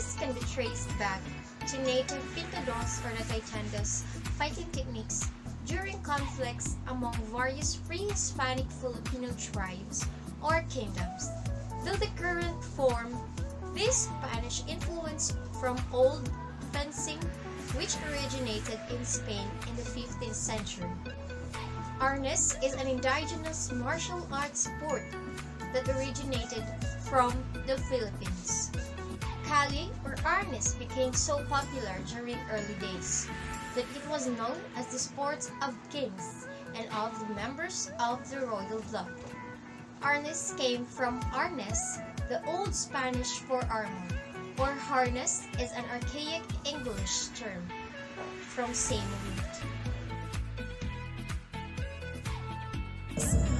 Arnis can be traced back to native Pintados or the Taitandos fighting techniques during conflicts among various pre-Hispanic Filipino tribes or kingdoms. Though the current form, this Spanish influence from old fencing which originated in Spain in the 15th century. Arnis is an indigenous martial arts sport that originated from the Philippines. Kali or Arnis became so popular during early days that it was known as the sport of kings and of the members of the royal blood. Arnis came from arnes, the Old Spanish for armor, or harness is an archaic English term from same root.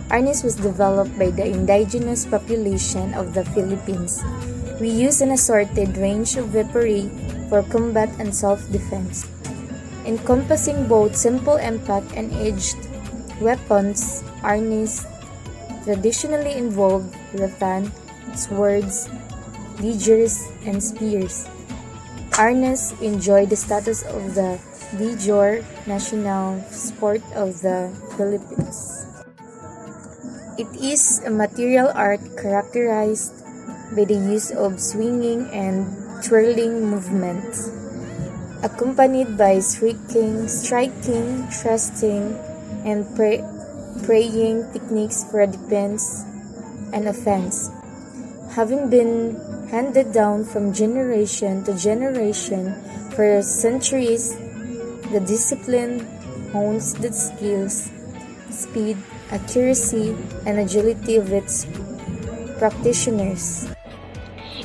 Arnis was developed by the indigenous population of the Philippines. We use an assorted range of weaponry for combat and self-defense, encompassing both simple impact and edged weapons. Arnis traditionally involved rattan, swords, daggers, and spears. Arnis enjoyed the status of the de jure national sport of the Philippines. It is a material art characterized by the use of swinging and twirling movements, accompanied by striking, thrusting, and praying techniques for defense and offense. Having been handed down from generation to generation for centuries, the discipline hones the skills, speed, accuracy, and agility of its practitioners.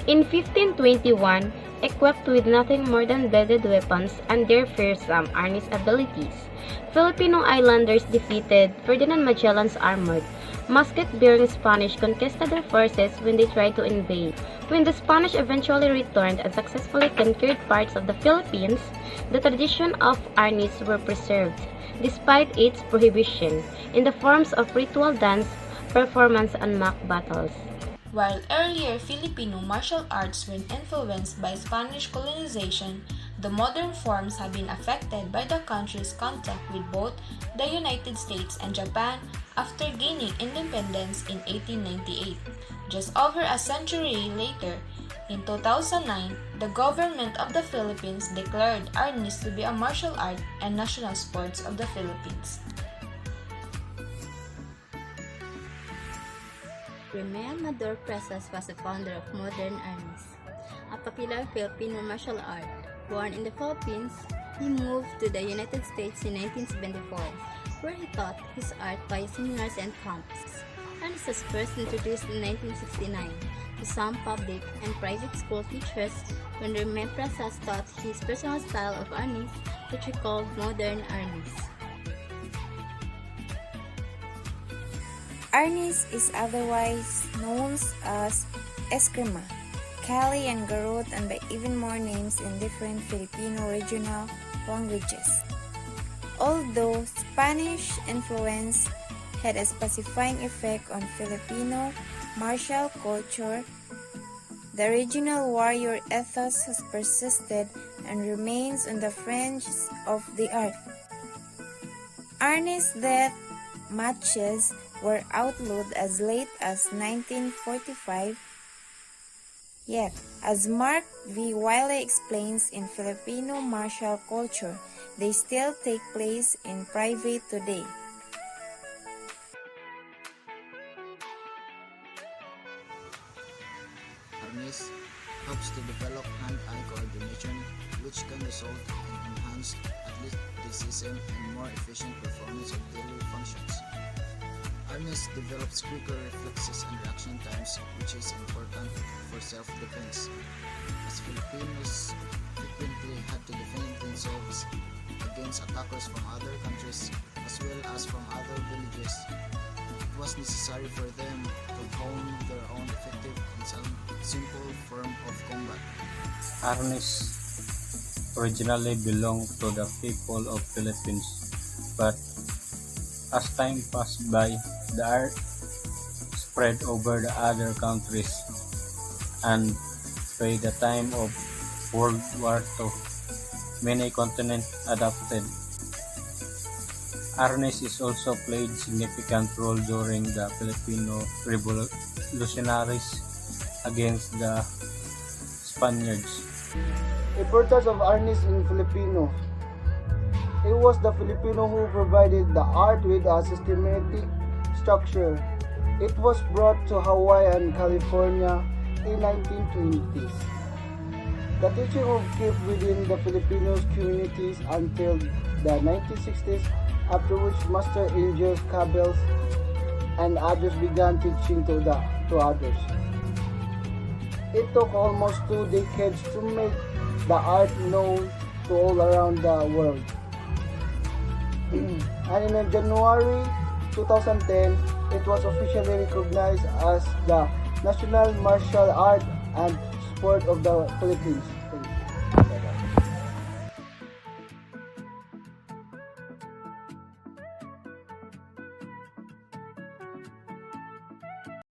In 1521, equipped with nothing more than bladed weapons and their fearsome Arnis abilities, Filipino islanders defeated Ferdinand Magellan's armored, musket-bearing Spanish conquisted their forces when they tried to invade. When the Spanish eventually returned and successfully conquered parts of the Philippines, the tradition of Arnis were preserved, despite its prohibition, in the forms of ritual dance, performance, and mock battles. While earlier Filipino martial arts were influenced by Spanish colonization, the modern forms have been affected by the country's contact with both the United States and Japan after gaining independence in 1898. Just over a century later, in 2009, the government of the Philippines declared Arnis to be a martial art and national sports of the Philippines. Remel Mador Presas was the founder of modern Arnis, a popular Filipino martial art. Born in the Philippines, he moved to the United States in 1974, where he taught his art by seminars and camps. Arnis was first introduced in 1969 to some public and private school teachers when Remel Presas taught his personal style of Arnis, which he called modern Arnis. Arnis is otherwise known as Eskrima, Kali, and Garut, and by even more names in different Filipino regional languages. Although Spanish influence had a pacifying effect on Filipino martial culture, the original warrior ethos has persisted and remains on the fringes of the art. Arnis death matches were outlawed as late as 1945, yet, as Mark V. Wiley explains in Filipino martial culture, they still take place in private today. Arnis helps to develop hand-eye coordination, which can result in enhanced athleticism and more efficient performance of daily functions. Arnis develops quicker reflexes and reaction times, which is important for self-defense, as Filipinos frequently had to defend themselves against attackers from other countries as well as from other villages. It was necessary for them to hone their own effective and simple form of combat. Arnis originally belonged to the people of Philippines, but as time passed by, the art spread over the other countries, and by the time of World War II, many continents adopted. Arnis is also played significant role during the Filipino revolutionaries against the Spaniards. Importance of Arnis in Filipino. It was the Filipino who provided the art with a systematic structure. It was brought to Hawaii and California in 1920s. The teaching of kept within the Filipino communities until the 1960s, after which Master Angels Cabells and others began teaching to others. It took almost 2 decades to make the art known to all around the world. And in January 2010, it was officially recognized as the National Martial Art and Sport of the Philippines.